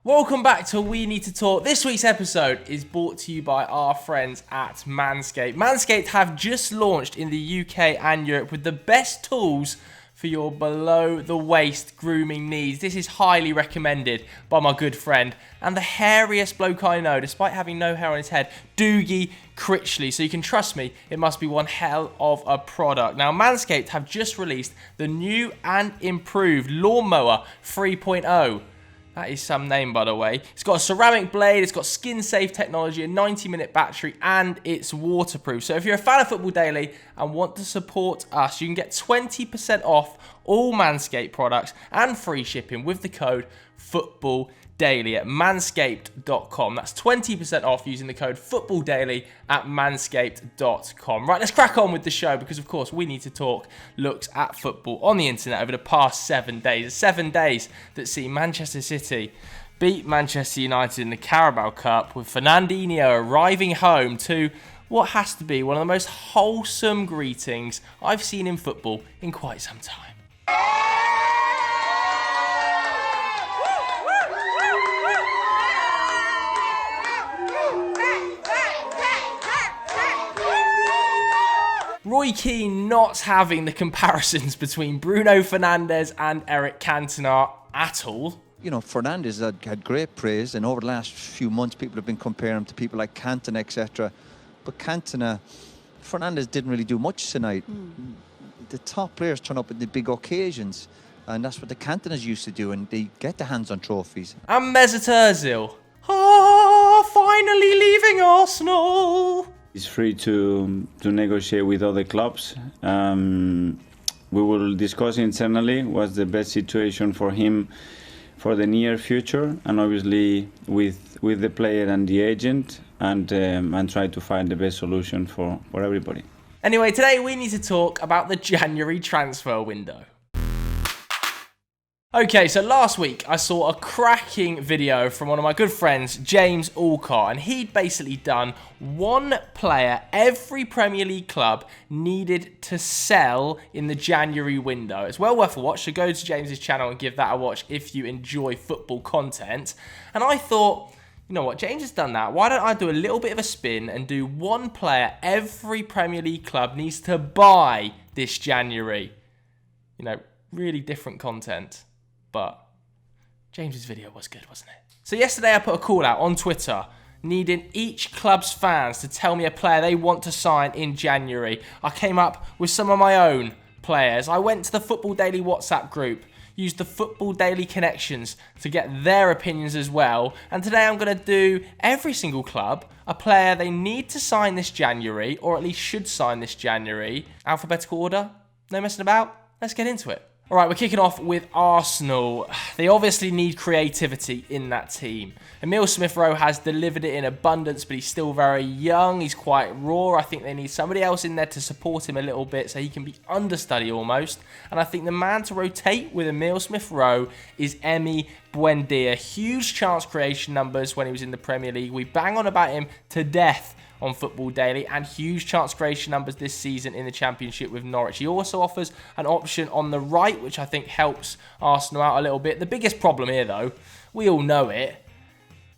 Welcome back to We Need to Talk. This week's episode is brought to you by our friends at Manscaped. Manscaped have just launched in the UK and Europe with the best tools for your below-the-waist grooming needs. This is highly recommended by my good friend and the hairiest bloke I know, despite having no hair on his head, Doogie Critchley. So you can trust me, it must be one hell of a product. Now, Manscaped have just released the new and improved Lawnmower 3.0. That is some name, by the way. It's got a ceramic blade, it's got skin-safe technology, a 90-minute battery, and it's waterproof. So if you're a fan of Football Daily and want to support us, you can get 20% off all Manscaped products and free shipping with the code FOOTBALLDAILY at manscaped.com. That's 20% off using the code FOOTBALLDAILY at manscaped.com. Right, let's crack on with the show because, of course, We Need to Talk looks at football on the internet over the past 7 days. 7 days that see Manchester City beat Manchester United in the Carabao Cup with Fernandinho arriving home to what has to be one of the most wholesome greetings I've seen in football in quite some time. Roy Keane not having the comparisons between Bruno Fernandes and Eric Cantona at all. You know, Fernandes had great praise, and over the last few months, people have been comparing him to people like Cantona, etc. But Fernandes didn't really do much tonight. The top players turn up at the big occasions, and that's what the Cantonas used to do, and they get their hands on trophies. And Mesut Ozil, finally leaving Arsenal. He's free to negotiate with other clubs. We will discuss internally what's the best situation for him for the near future, and obviously with the player and the agent, and try to find the best solution for everybody. Anyway, today we need to talk about the January transfer window. Okay, so last week I saw a cracking video from one of my good friends, James Alcott, and he'd basically done one player every Premier League club needed to sell in the January window. It's well worth a watch, so go to James's channel and give that a watch if you enjoy football content. And I thought, you know what, James has done that. Why don't I do a little bit of a spin and do one player every Premier League club needs to buy this January? You know, really different content. But James's video was good, wasn't it? So yesterday I put a call out on Twitter needing each club's fans to tell me a player they want to sign in January. I came up with some of my own players. I went to the Football Daily WhatsApp group, used the Football Daily connections to get their opinions as well. And today I'm going to do every single club a player they need to sign this January, or at least should sign this January. Alphabetical order? No messing about? Let's get into it. All right, we're kicking off with Arsenal. They obviously need creativity in that team. Emile Smith-Rowe has delivered it in abundance, but he's still very young. He's quite raw. I think they need somebody else in there to support him a little bit so he can be understudy almost. And I think the man to rotate with Emile Smith-Rowe is Emi Buendia. Huge chance creation numbers when he was in the Premier League. We bang on about him to death on Football Daily, and huge chance creation numbers this season in the Championship with Norwich. He also offers an option on the right, which I think helps Arsenal out a little bit. The biggest problem here, though, we all know it.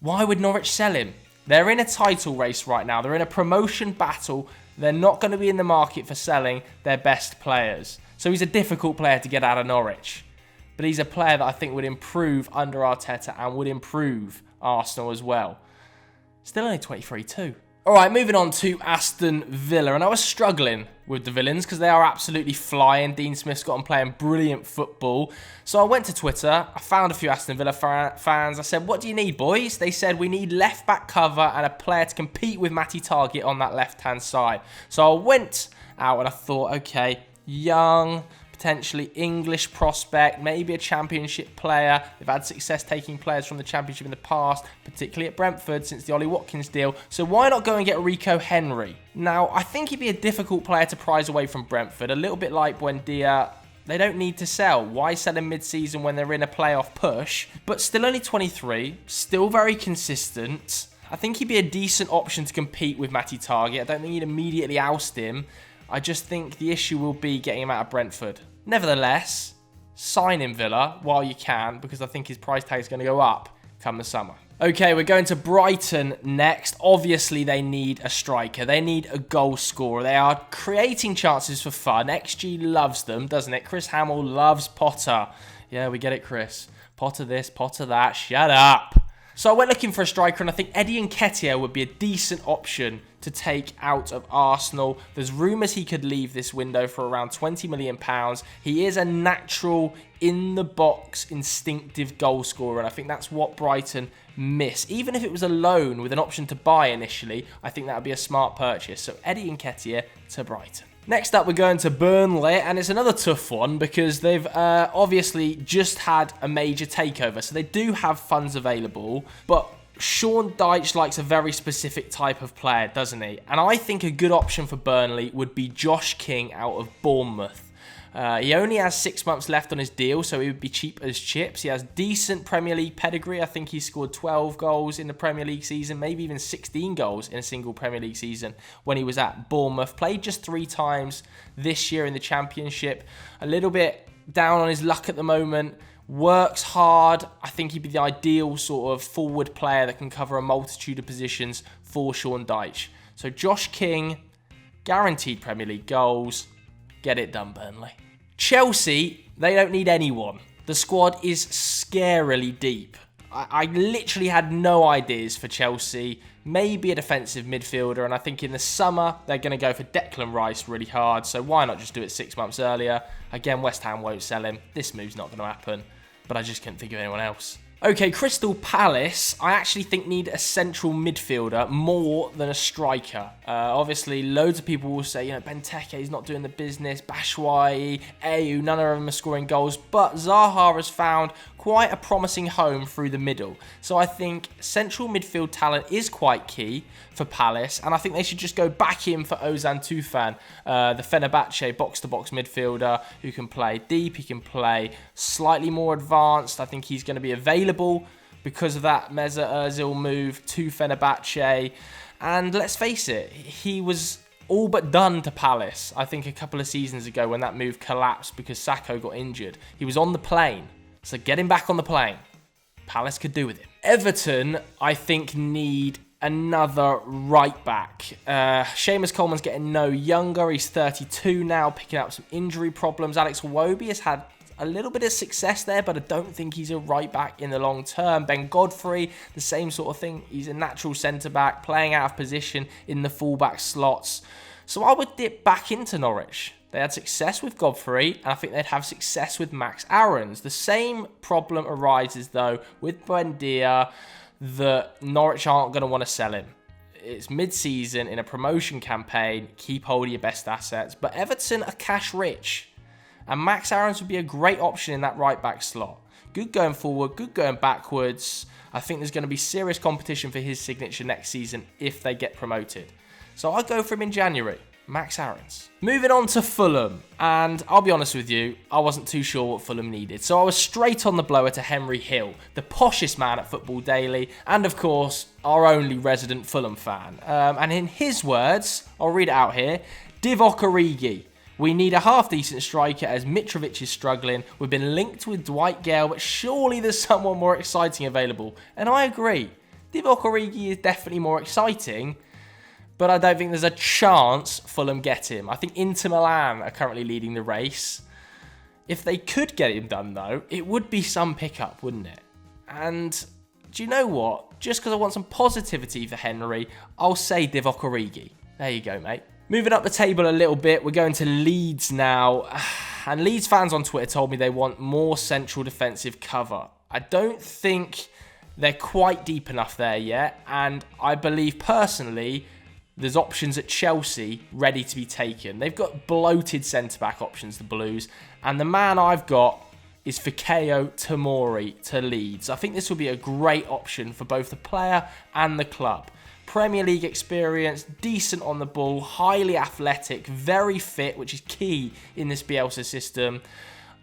Why would Norwich sell him? They're in a title race right now. They're in a promotion battle. They're not going to be in the market for selling their best players. So he's a difficult player to get out of Norwich. But he's a player that I think would improve under Arteta and would improve Arsenal as well. Still only 23 too. All right, moving on to Aston Villa. And I was struggling with the Villains because they are absolutely flying. Dean Smith's got them playing brilliant football. So I went to Twitter. I found a few Aston Villa fans. I said, what do you need, boys? They said, we need left-back cover and a player to compete with Matty Targett on that left-hand side. So I went out and I thought, okay, young, potentially English prospect, maybe a Championship player. They've had success taking players from the Championship in the past, particularly at Brentford since the Ollie Watkins deal. So why not go and get Rico Henry? Now, I think he'd be a difficult player to prize away from Brentford, a little bit like Buendia. They don't need to sell. Why sell him mid-season when they're in a playoff push? But still only 23, still very consistent. I think he'd be a decent option to compete with Matty Targett. I don't think you'd immediately oust him. I just think the issue will be getting him out of Brentford. Nevertheless, sign him, Villa, while you can, because I think his price tag is going to go up come the summer. Okay, we're going to Brighton next. Obviously, they need a striker. They need a goal scorer. They are creating chances for fun. XG loves them, doesn't it? Chris Hamill loves Potter. Yeah, we get it, Chris. Potter this, Potter that. Shut up. So I went looking for a striker, and I think Eddie Nketiah would be a decent option to take out of Arsenal. There's rumours he could leave this window for around £20 million. He is a natural, in-the-box, instinctive goal scorer, and I think that's what Brighton miss. Even if it was a loan with an option to buy initially, I think that would be a smart purchase. So Eddie Nketiah to Brighton. Next up, we're going to Burnley, and it's another tough one because they've obviously just had a major takeover. So they do have funds available, but Sean Dyche likes a very specific type of player, doesn't he? And I think a good option for Burnley would be Josh King out of Bournemouth. He only has 6 months left on his deal, so he would be cheap as chips. He has decent Premier League pedigree. I think he scored 12 goals in the Premier League season, maybe even 16 goals in a single Premier League season when he was at Bournemouth. Played just 3 times this year in the Championship. A little bit down on his luck at the moment. Works hard. I think he'd be the ideal sort of forward player that can cover a multitude of positions for Sean Dyche. So Josh King, guaranteed Premier League goals. Get it done, Burnley. Chelsea, they don't need anyone. The squad is scarily deep. I literally had no ideas for Chelsea. Maybe a defensive midfielder, and I think in the summer they're going to go for Declan Rice really hard, so why not just do it 6 months earlier? Again, West Ham won't sell him. This move's not going to happen, but I just couldn't think of anyone else. Okay, Crystal Palace, I actually think need a central midfielder more than a striker. Obviously, loads of people will say, Benteke's not doing the business, Batshuayi, Ayew, none of them are scoring goals, but Zaha has found quite a promising home through the middle. So I think central midfield talent is quite key for Palace, and I think they should just go back in for Ozan Tufan, the Fenerbahce box-to-box midfielder who can play deep, he can play slightly more advanced. I think he's going to be available because of that Mesut Ozil move to Fenerbahce. And let's face it, he was all but done to Palace, I think a couple of seasons ago when that move collapsed because Sakho got injured. He was on the plane, so get him back on the plane. Palace could do with him. Everton, I think, need another right back. Seamus Coleman's getting no younger. He's 32 now, picking up some injury problems. Alex Iwobi has had a little bit of success there, but I don't think he's a right back in the long term. Ben Godfrey, the same sort of thing. He's a natural centre-back, playing out of position in the full-back slots. So I would dip back into Norwich. They had success with Godfrey, and I think they'd have success with Max Aarons. The same problem arises, though, with Buendia, that Norwich aren't going to want to sell him. It's mid-season in a promotion campaign. Keep hold of your best assets. But Everton are cash-rich. And Max Aarons would be a great option in that right-back slot. Good going forward, good going backwards. I think there's going to be serious competition for his signature next season if they get promoted. So I'll go for him in January. Max Aarons. Moving on to Fulham. And I'll be honest with you, I wasn't too sure what Fulham needed. So I was straight on the blower to Henry Hill, the poshest man at Football Daily, and of course, our only resident Fulham fan. And in his words, I'll read it out here, Divock Origi. We need a half-decent striker as Mitrovic is struggling. We've been linked with Dwight Gale, but surely there's someone more exciting available. And I agree. Divock Origi is definitely more exciting, but I don't think there's a chance Fulham get him. I think Inter Milan are currently leading the race. If they could get him done, though, it would be some pickup, wouldn't it? And do you know what? Just because I want some positivity for Henry, I'll say Divock Origi. There you go, mate. Moving up the table a little bit, we're going to Leeds now. And Leeds fans on Twitter told me they want more central defensive cover. I don't think they're quite deep enough there yet. And I believe personally, there's options at Chelsea ready to be taken. They've got bloated centre-back options, the Blues. And the man I've got is Fikayo Tomori to Leeds. I think this will be a great option for both the player and the club. Premier League experience, decent on the ball, highly athletic, very fit, which is key in this Bielsa system.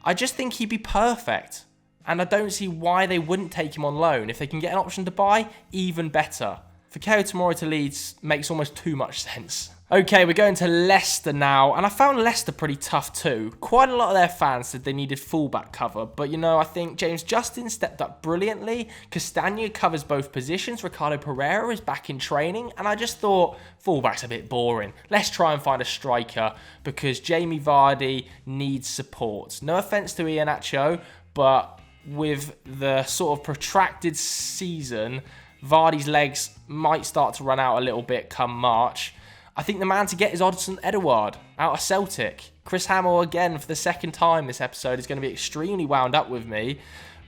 I just think he'd be perfect. And I don't see why they wouldn't take him on loan. If they can get an option to buy, even better. Fikayo Tomori to Leeds makes almost too much sense. Okay, we're going to Leicester now, and I found Leicester pretty tough too. Quite a lot of their fans said they needed fullback cover, but I think James Justin stepped up brilliantly. Castagna covers both positions. Ricardo Pereira is back in training, and I just thought fullback's a bit boring. Let's try and find a striker because Jamie Vardy needs support. No offence to Iheanacho, but with the sort of protracted season, Vardy's legs might start to run out a little bit come March. I think the man to get is Odsonne Edouard out of Celtic. Chris Hamill, again, for the second time this episode, is going to be extremely wound up with me.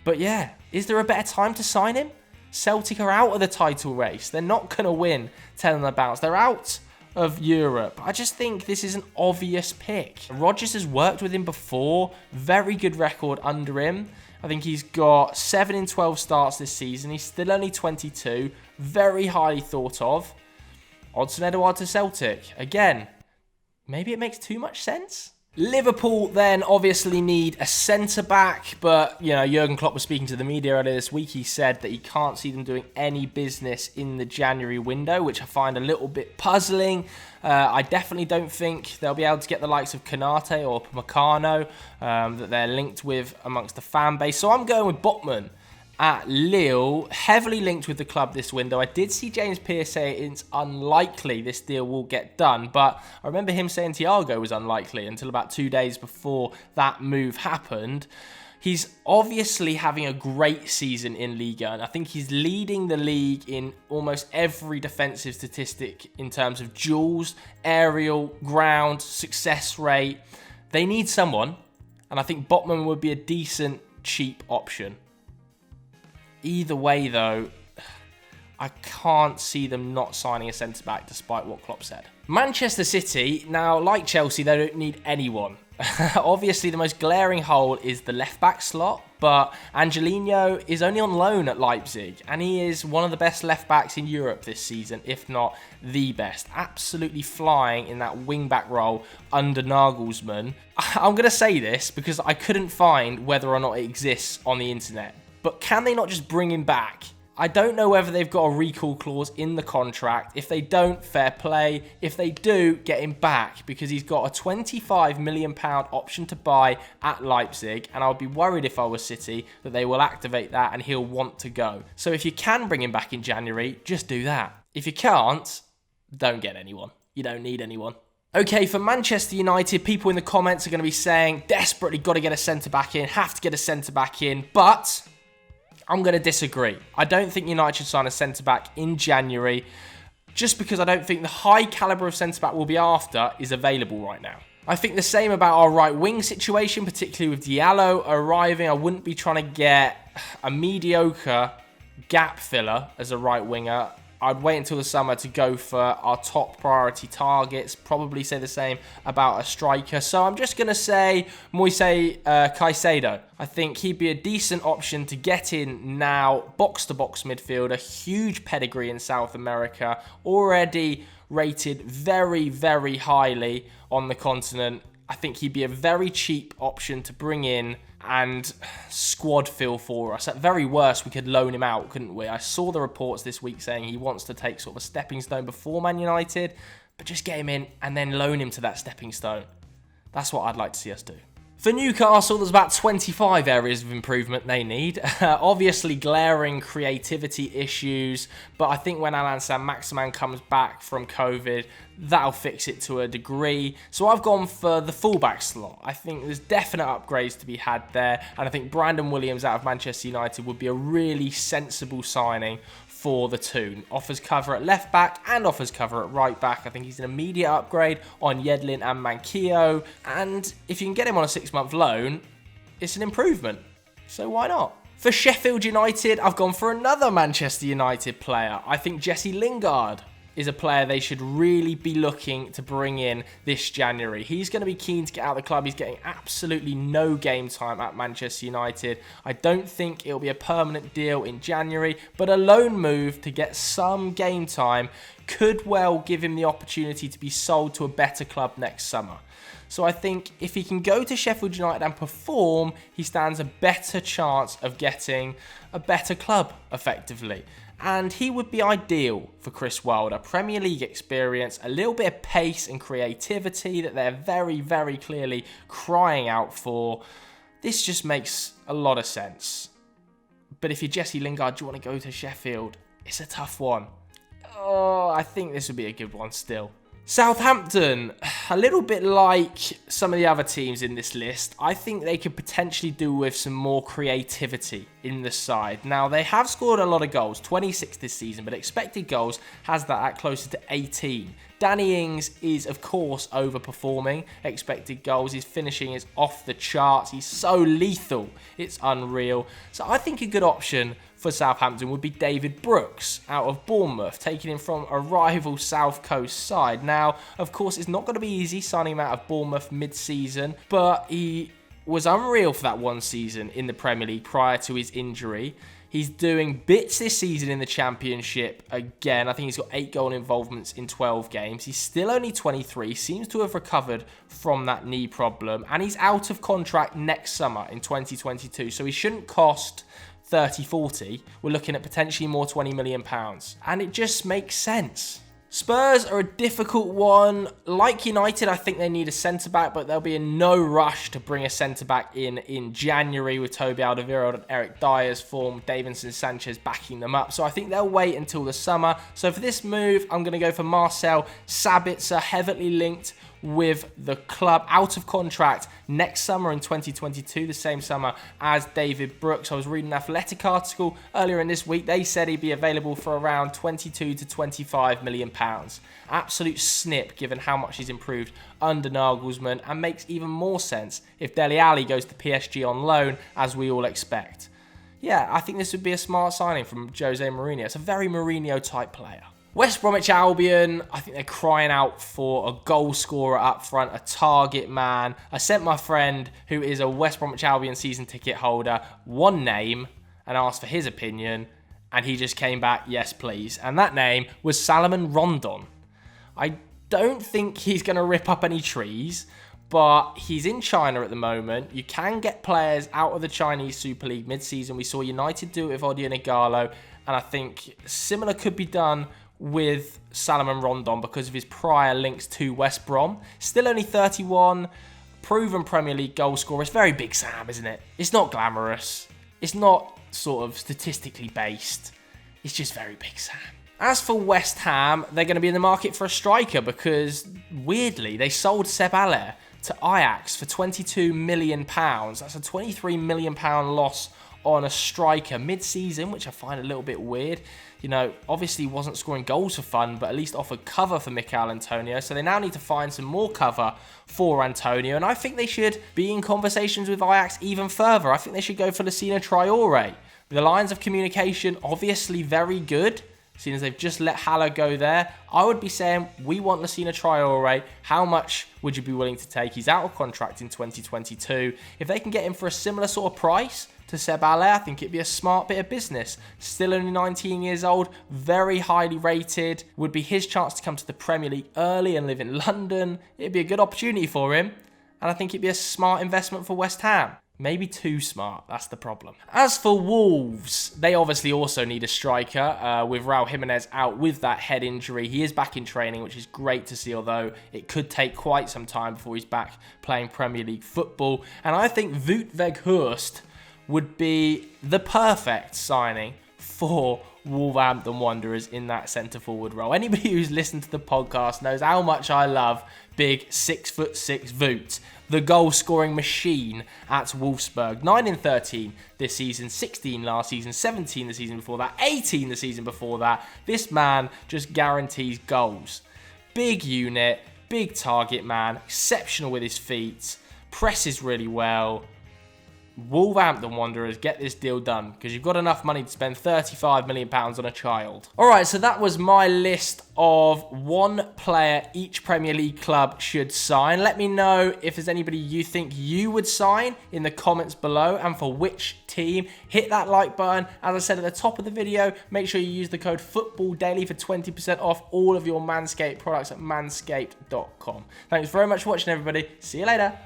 But yeah, is there a better time to sign him? Celtic are out of the title race. They're not going to win 10 on the bounce. They're out of Europe. I just think this is an obvious pick. Rodgers has worked with him before. Very good record under him. I think he's got 7 in 12 starts this season. He's still only 22. Very highly thought of. Odsonne Edouard to Celtic. Again, maybe it makes too much sense. Liverpool then obviously need a centre-back, but, Jurgen Klopp was speaking to the media earlier this week. He said that he can't see them doing any business in the January window, which I find a little bit puzzling. I definitely don't think they'll be able to get the likes of Konate or Upamecano that they're linked with amongst the fan base. So I'm going with Botman at Lille, heavily linked with the club this window. I did see James Pearce say it's unlikely this deal will get done, but I remember him saying Thiago was unlikely until about 2 days before that move happened. He's obviously having a great season in Liga, and I think he's leading the league in almost every defensive statistic in terms of duels, aerial, ground, success rate. They need someone, and I think Botman would be a decent, cheap option. Either way, though, I can't see them not signing a centre-back despite what Klopp said. Manchester City, now, like Chelsea, they don't need anyone. Obviously, the most glaring hole is the left-back slot, but Angelino is only on loan at Leipzig, and he is one of the best left-backs in Europe this season, if not the best. Absolutely flying in that wing-back role under Nagelsmann. I'm going to say this because I couldn't find whether or not it exists on the internet. But can they not just bring him back? I don't know whether they've got a recall clause in the contract. If they don't, fair play. If they do, get him back because he's got a £25 million option to buy at Leipzig, and I would be worried if I was City that they will activate that and he'll want to go. So if you can bring him back in January, just do that. If you can't, don't get anyone. You don't need anyone. Okay, for Manchester United, people in the comments are going to be saying, desperately got to get a centre-back in, have to get a centre-back in, but I'm going to disagree. I don't think United should sign a centre-back in January just because I don't think the high calibre of centre-back we'll be after is available right now. I think the same about our right wing situation, particularly with Diallo arriving. I wouldn't be trying to get a mediocre gap filler as a right winger. I'd wait until the summer to go for our top priority targets. Probably say the same about a striker. So I'm just going to say Moise Caicedo. I think he'd be a decent option to get in now. Box-to-box midfielder. Huge pedigree in South America. Already rated very, very highly on the continent. I think he'd be a very cheap option to bring in and squad fill for us. At very worst, we could loan him out, couldn't we? I saw the reports this week saying he wants to take sort of a stepping stone before Man United, but just get him in and then loan him to that stepping stone. That's what I'd like to see us do. For Newcastle, there's about 25 areas of improvement they need. Obviously, glaring creativity issues, but I think when Alan Saint-Maximin comes back from COVID, that'll fix it to a degree. So I've gone for the fullback slot. I think there's definite upgrades to be had there, and I think Brandon Williams out of Manchester United would be a really sensible signing for the two. Offers cover at left back and offers cover at right back. I think he's an immediate upgrade on Yedlin and Manquillo, and if you can get him on a 6-month loan, it's an improvement. So why not? For Sheffield United, I've gone for another Manchester United player. I think Jesse Lingard is a player they should really be looking to bring in this January. He's going to be keen to get out of the club. He's getting absolutely no game time at Manchester United. I don't think it'll be a permanent deal in January, but a loan move to get some game time could well give him the opportunity to be sold to a better club next summer. So I think if he can go to Sheffield United and perform, he stands a better chance of getting a better club, effectively. and he would be ideal for Chris Wilder. Premier League experience, a little bit of pace and creativity that they're very, very clearly crying out for. This just makes a lot of sense. But if you're Jesse Lingard, do you want to go to Sheffield? It's a tough one. Oh, I think this would be a good one still. Southampton, a little bit like some of the other teams in this list, I think they could potentially do with some more creativity in the side. Now, they have scored a lot of goals, 26 this season, but expected goals has that at closer to 18. Danny Ings is, of course, overperforming expected goals. His finishing is off the charts. He's so lethal. It's unreal. So I think a good option for Southampton would be David Brooks out of Bournemouth, taking him from a rival South Coast side. Now, of course, it's not going to be easy signing him out of Bournemouth mid-season, but he was unreal for that one season in the Premier League prior to his injury. He's doing bits this season in the Championship again. I think he's got 8 goal involvements in 12 games. He's still only 23, seems to have recovered from that knee problem, and he's out of contract next summer in 2022, so he shouldn't cost 30, 40. We're looking at potentially more £20 million, and it just makes sense. Spurs are a difficult one. Like United, I think they need a centre-back, but they'll be in no rush to bring a centre-back in January with Toby Alderweireld and Eric Dyer's form, Davinson Sanchez backing them up. So I think they'll wait until the summer. So for this move, I'm going to go for Marcel Sabitzer, heavily linked with the club, out of contract next summer in 2022, the same summer as David Brooks. I was reading an Athletic article earlier in this week. They said he'd be available for around 22 to 25 million pounds. Absolute snip given how much he's improved under Nagelsmann, and makes even more sense if Dele Alli goes to PSG on loan, as we all expect. Yeah, I think this would be a smart signing from Jose Mourinho. It's a very Mourinho type player. West Bromwich Albion, I think they're crying out for a goal scorer up front, a target man. I sent my friend, who is a West Bromwich Albion season ticket holder, one name and asked for his opinion, and he just came back, yes please. And that name was Salomon Rondon. I don't think he's going to rip up any trees, but he's in China at the moment. You can get players out of the Chinese Super League mid-season. We saw United do it with Odion Ighalo, and I think similar could be done with Salomon Rondon because of his prior links to West Brom. Still only 31, proven Premier League goal scorer. It's very Big Sam, isn't it? It's not glamorous. It's not sort of statistically based. It's just very Big Sam. As for West Ham, they're going to be in the market for a striker because, weirdly, they sold Seb Aller to Ajax for £22 million. That's a £23 million loss on a striker mid-season, which I find a little bit weird. You know, obviously wasn't scoring goals for fun, but at least offered cover for Mikel Antonio. So they now need to find some more cover for Antonio. And I think they should be in conversations with Ajax even further. I think they should go for Lucina Traore. The lines of communication, obviously very good, seeing as they've just let Haller go there. I would be saying, we want Lucina Traore. How much would you be willing to take? He's out of contract in 2022. If they can get him for a similar sort of price to Seb Aller, I think it'd be a smart bit of business. Still only 19 years old, very highly rated. Would be his chance to come to the Premier League early and live in London. It'd be a good opportunity for him, and I think it'd be a smart investment for West Ham. Maybe too smart, that's the problem. As for Wolves, they obviously also need a striker with Raul Jimenez out with that head injury. He is back in training, which is great to see, although it could take quite some time before he's back playing Premier League football. And I think Wout Weghorst would be the perfect signing for Wolverhampton Wanderers in that centre-forward role. Anybody who's listened to the podcast knows how much I love big 6'6" Wout, the goal-scoring machine at Wolfsburg. 9 in 13 this season, 16 last season, 17 the season before that, 18 the season before that. This man just guarantees goals. Big unit, big target man, exceptional with his feet, presses really well. Wolverhampton Wanderers, get this deal done because you've got enough money to spend £35 million on a child. Alright, so that was my list of one player each Premier League club should sign. Let me know if there's anybody you think you would sign in the comments below and for which team. Hit that like button. As I said at the top of the video, make sure you use the code FOOTBALLDAILY for 20% off all of your Manscaped products at manscaped.com. Thanks very much for watching, everybody. See you later.